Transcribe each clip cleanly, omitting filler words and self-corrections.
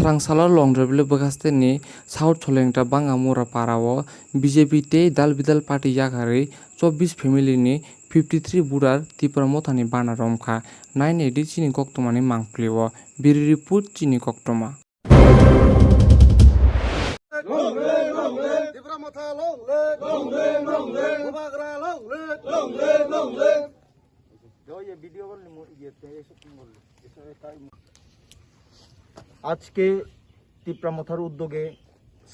Srangsala longdrebile bakasteni South Cholengta Bangamura Parao BJP tei Dal Bidal Party yakari 24 family ni 53 burar tipra motani bana romkha 980 chini koktomani mangpliwo biriri put chini koktoma আজকে তিপ্রামথার উদ্যোগে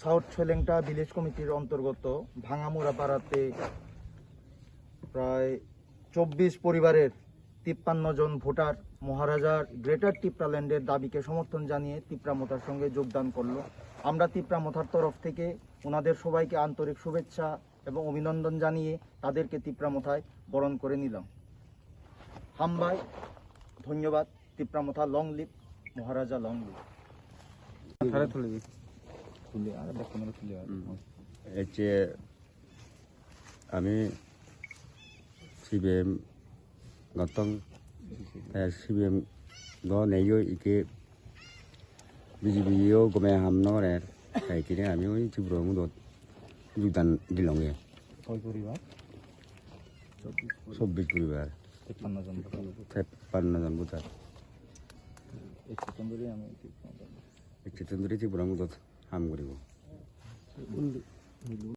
south ছলেংটা village কমিটির অন্তর্গত ভাঙামুড়া পাড়াতে প্রায় 24 পরিবারের 53 জন voter মহারাজার greater টিপ্রাল্যান্ডের দাবিকে সমর্থন জানিয়ে তিপ্রামথার সঙ্গে যোগদান করলো। আমরা তিপ্রামথার তরফ থেকে ওনাদের সবাইকে আন্তরিক শুভেচ্ছা এবং অভিনন্দন জানিয়ে তাদেরকে তিপ্রামথায় বরণ করে নিলাম। হামবাই ধন্যবাদ। তিপ্রামথা লং লিভ, মহারাজা লং লিভ। আমি CBM gotong CBM do neyo ike BJP yo gome hamno re kai kine ami oi chibro mudot যোগদান দিলংগে কয় পরিবার 24 পরিবার 53 জন ভোটার এক সেকেন্ডারি চিবরং মদত হাম করিব।